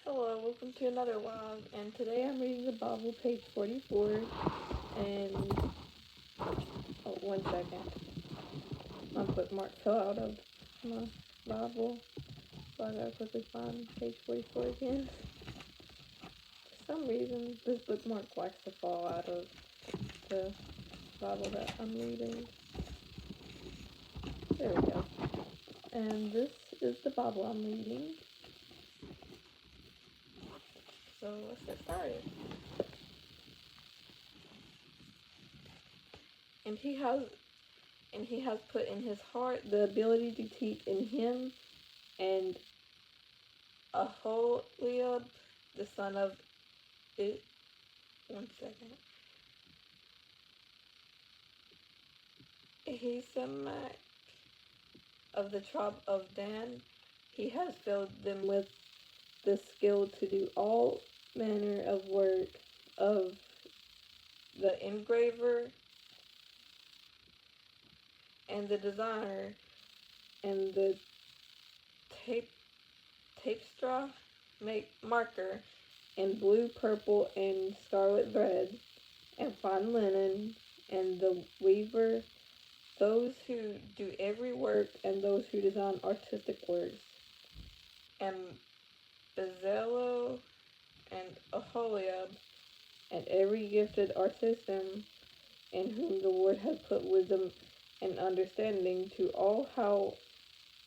Hello, welcome to another live, and today I'm reading the Bible, page 44, and, oh, 1 second, my bookmark fell out of my Bible, so I gotta quickly find page 44 again. For some reason, this bookmark likes to fall out of the Bible that I'm reading. There we go. And this is the Bible I'm reading. So let's get started. And he has put in his heart the ability to teach in him and Aholiab, the son of it. 1 second. Ahisamach of the tribe of Dan. He has filled them with the skill to do all manner of work of the engraver and the designer and the tape tapestra marker and blue, purple, and scarlet thread and fine linen and the weaver, those who do every work and those who design artistic works, and Bezalel and Aholiab, and every gifted artisan in whom the Lord has put wisdom and understanding to all how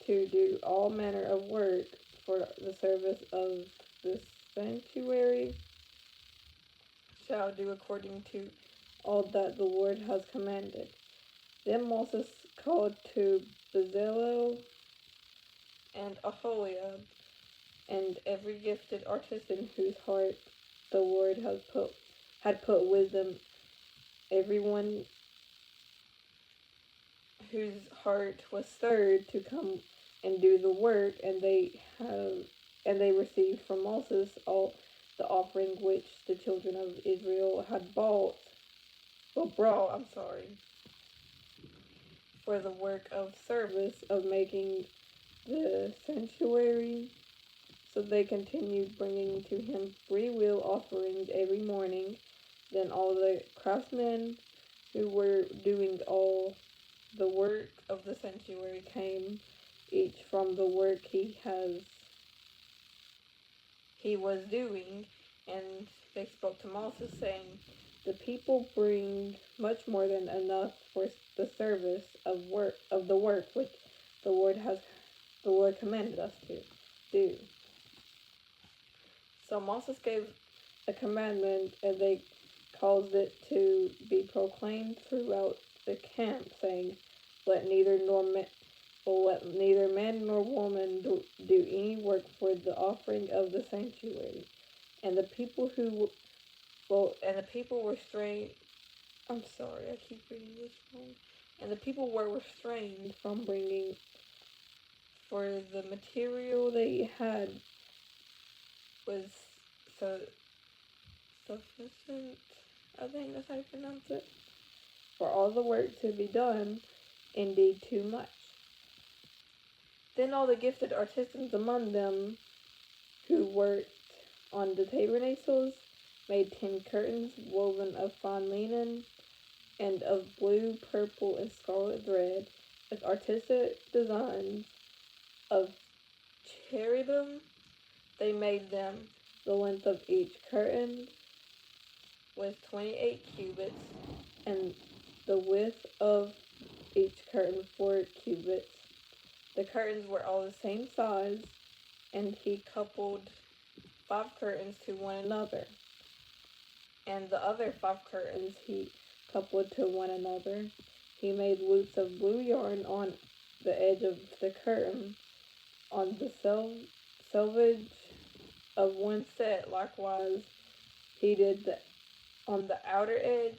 to do all manner of work for the service of the sanctuary, shall do according to all that the Lord has commanded. Then Moses called to Bezalel and Aholiab and every gifted artisan whose heart the Lord had put wisdom, everyone whose heart was stirred to come and do the work, and they received from Moses all the offering which the children of Israel had brought, for the work of service of making the sanctuary. So they continued bringing to him freewill offerings every morning. Then all the craftsmen who were doing all the work of the sanctuary came, each from the work he was doing, and they spoke to Moses, saying, "The people bring much more than enough for the service of the work which the Lord commanded us to do." So Moses gave a commandment, and they caused it to be proclaimed throughout the camp, saying, "Let neither man nor woman do any work for the offering of the sanctuary." And the people were restrained. I'm sorry, I keep reading this wrong. And the people were restrained from bringing, for the material they had was so sufficient. I think that's how you pronounce it. For all the work to be done, indeed too much. Then all the gifted artisans among them who worked on the tabernacles made 10 curtains woven of fine linen and of blue, purple, and scarlet thread, with artistic designs of cherubim. They made them. The length of each curtain was 28 cubits, and the width of each curtain 4 cubits. The curtains were all the same size, and he coupled 5 curtains to one another, and the other 5 curtains he coupled to one another. He made loops of blue yarn on the edge of the curtain, on the selvage of one set. Likewise, he did on the outer edge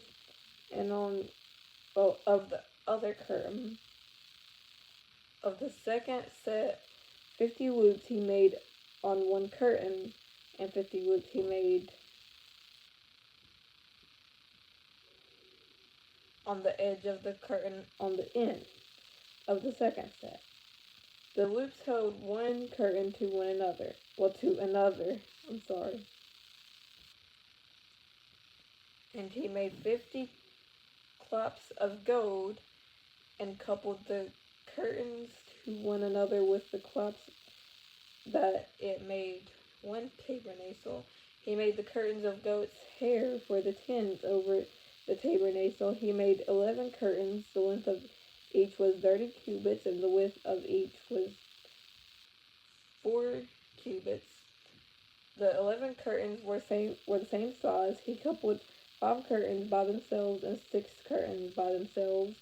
and of the other curtain. Of the second set, 50 loops he made on one curtain, and 50 loops he made on the edge of the curtain on the end of the second set. The loops held one curtain to one another. well, to another, I'm sorry. And he made 50 claps of gold and coupled the curtains to one another with the claps that it made one tabernacle. He made the curtains of goat's hair for the tents over the tabernacle. He made 11 curtains. The length of each was 30 cubits, and the width of each was 4 cubits. The 11 curtains were the same size. He coupled 5 curtains by themselves and 6 curtains by themselves.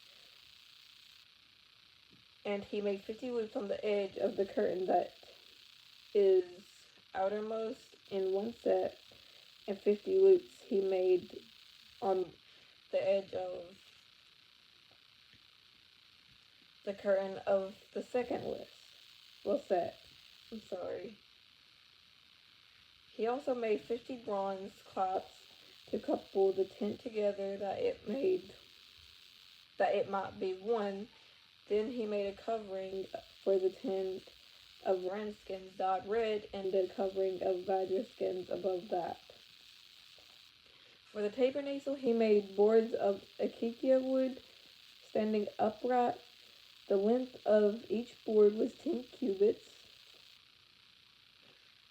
And he made 50 loops on the edge of the curtain that is outermost in one set, and 50 loops he made on the edge of the curtain of the second set. I'm sorry. He also made 50 bronze claps to couple the tent together that it might be one. Then he made a covering for the tent of ram skins dyed red, and a covering of badger skins above that. For the tabernacle he made boards of acacia wood standing upright. The length of each board was 10 cubits,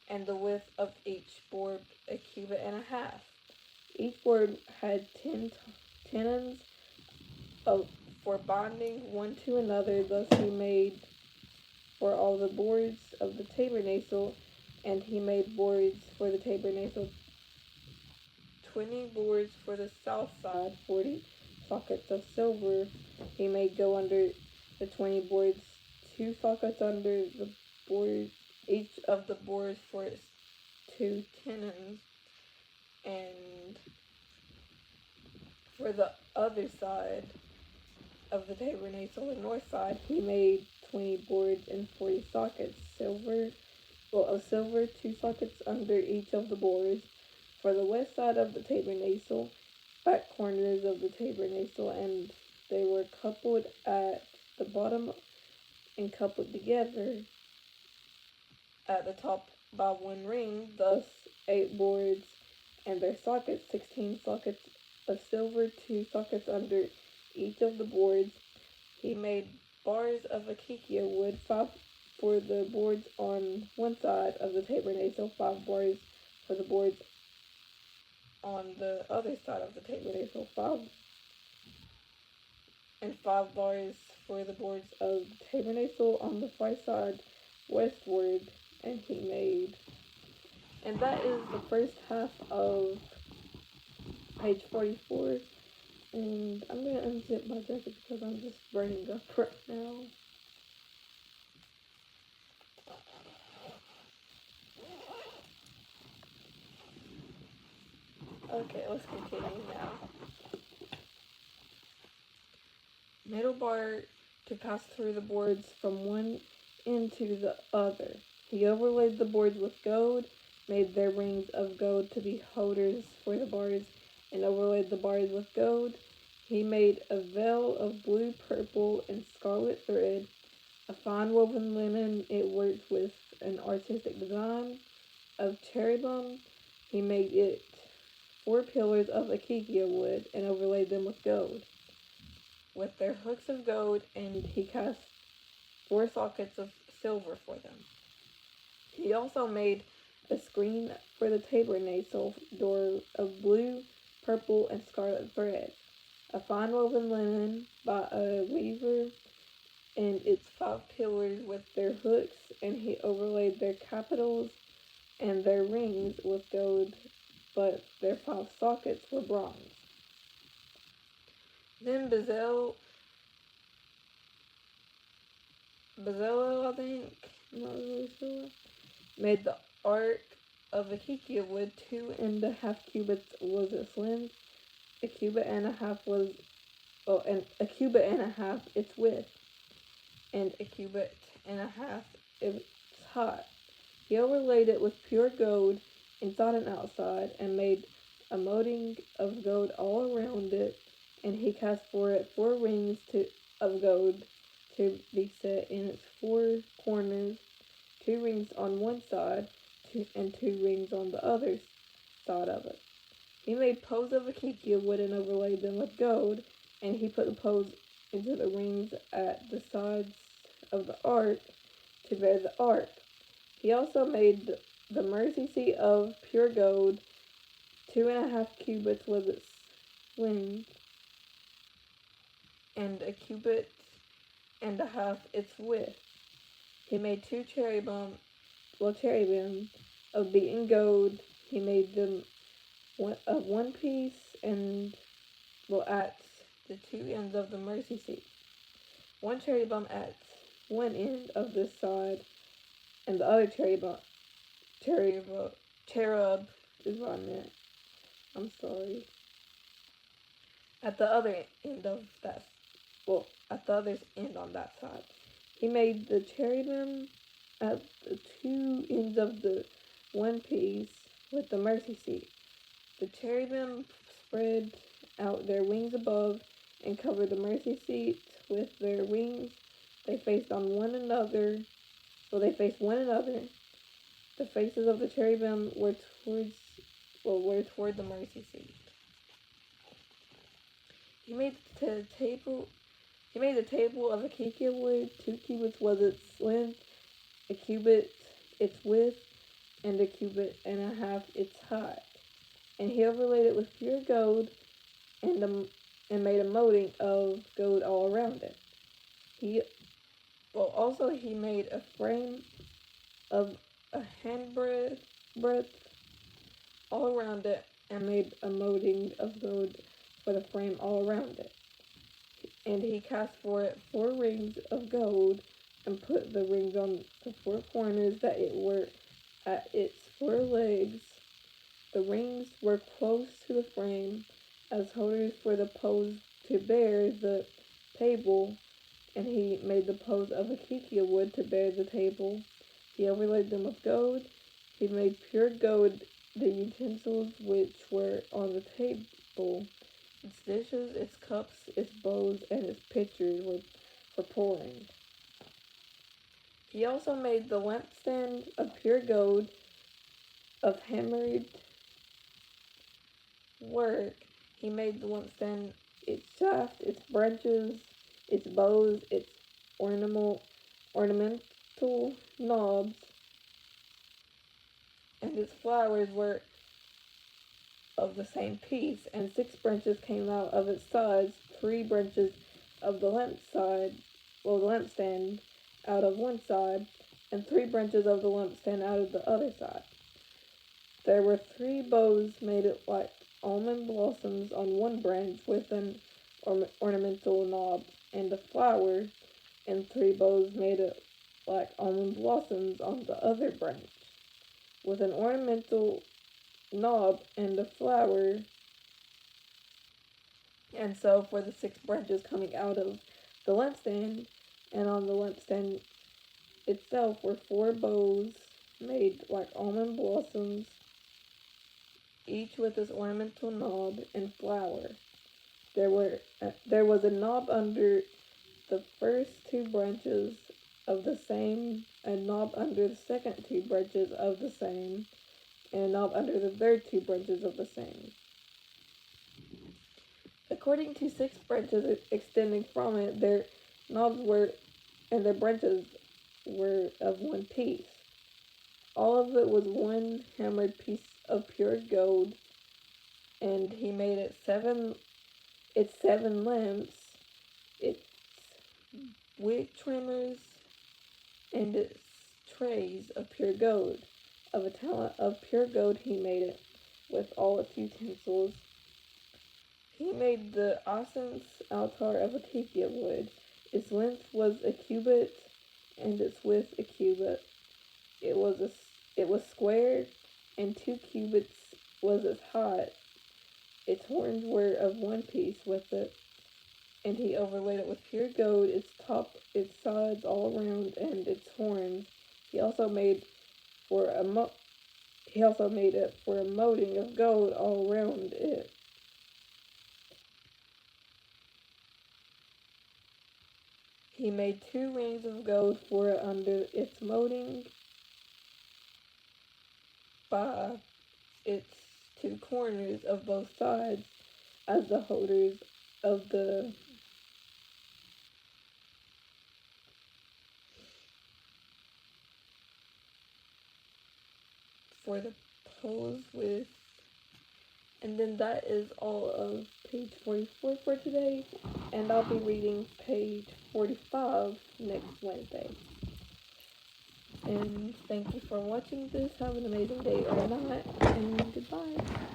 and the width of each board a cubit and a half. Each board had 10 tenons for binding one to another. Thus he made for all the boards of the tabernacle, and he made boards for the tabernacle, 20 boards for the south side, 40 sockets of silver. He made go under the 20 boards, 2 sockets under the board, each of the boards for its 2 tenons. And for the other side of the tabernacle, the north side, he made 20 boards and 40 sockets, of silver, 2 sockets under each of the boards. For the west side of the tabernacle, back corners of the tabernacle, and they were coupled at the bottom and coupled together at the top by 1 ring, thus 8 boards and their sockets, 16 sockets of silver, 2 sockets under each of the boards. He made bars of acacia wood, 5 for the boards on one side of the tabernacle, 5 bars for the boards on the other side of the tabernacle, 5 bars for the boards of the tabernacle on the far side westward. And he made, and that is the first half of page 44. And I'm going to unzip my jacket because I'm just burning up right now. Okay, let's continue now. Middle bar to pass through the boards from one end to the other. He overlaid the boards with gold, made their rings of gold to be holders for the bars, and overlaid the bars with gold. He made a veil of blue, purple, and scarlet thread, a fine woven linen. It worked with an artistic design of cherubim. He made it 4 pillars of acacia wood and overlaid them with gold, with their hooks of gold, and he cast 4 sockets of silver for them. He also made a screen for the tabernacle door of blue, purple, and scarlet thread, a fine woven linen by a weaver, and its 5 pillars with their hooks, and he overlaid their capitals and their rings with gold, but their 5 sockets were bronze. Then Bezalel, I think, I'm not really sure, made the ark of acacia wood. 2.5 cubits was its length, a cubit and a half its width, and a cubit and a half its height. He overlaid it with pure gold inside and outside, and made a molding of gold all around it, and he cast for it 4 rings of gold to be set in its 4 corners, 2 rings on one side, and two rings on the other side of it. He made poles of acacia wood and overlaid them with gold, and he put the poles into the rings at the sides of the ark to bear the ark. He also made the mercy seat of pure gold, 2.5 cubits was its length, and a cubit and a half its width. He made two cherubim of beaten gold. He made them of one piece and at the two ends of the mercy seat. One cherubim at one end of this side, and the other cherub is what I meant. I'm sorry. At the other end of that, at the other end on that side. He made the cherubim at the two ends of the one piece with the mercy seat. The cherubim spread out their wings above and covered the mercy seat with their wings. They faced one another. The faces of the cherubim were toward the mercy seat. He made the table of acacia wood. 2 cubits was its length, a cubit its width, and a cubit and a half its height. And he overlaid it with pure gold, and made a molding of gold all around it. He made a frame of a handbreadth all around it, and made a molding of gold for the frame all around it. And he cast for it 4 rings of gold, and put the rings on the 4 corners that it were at its 4 legs. The rings were close to the frame, as holders for the poles to bear the table, and he made the poles of acacia wood to bear the table. He overlaid them with gold. He made pure gold the utensils which were on the table, its dishes, its cups, its bowls, and its pitchers were for pouring. He also made the lampstand of pure gold, of hammered work. He made the lampstand, its shaft, its branches, its bows, its ornamental knobs, and its flowers were of the same piece, and 6 branches came out of its sides, 3 branches of the lampstand out of one side, and 3 branches of the lampstand out of the other side. There were 3 bows made like almond blossoms on one branch with an ornamental knob and a flower, and 3 bows made like almond blossoms on the other branch with an ornamental knob and a flower. And so for the 6 branches coming out of the lampstand, and on the lampstand itself were 4 bows made like almond blossoms, each with its ornamental knob and flower. There was a knob under the first 2 branches of the same, a knob under the second 2 branches of the same, and a knob under the third 2 branches of the same. According to 6 branches extending from it, their knobs were, and their branches were of one piece. All of it was one hammered piece of pure gold, and he made its 7 lamps, its wick trimmers, and its trays of pure gold. Of a talent of pure gold he made it, with all its utensils. He made the Asen's altar of acacia wood. Its length was a cubit, and its width a cubit. It was square, and 2 cubits was its height. Its horns were of one piece with it, and he overlaid it with pure gold, its top, its sides all around, and its horns. He also made it for a molding of gold all around it. He made 2 rings of gold for it under its molding, by its two corners of both sides as the holders of the for the pose with. And then that is all of page 44 for today, and I'll be reading page 45 next Wednesday. And thank you for watching this. Have an amazing day or not, and goodbye.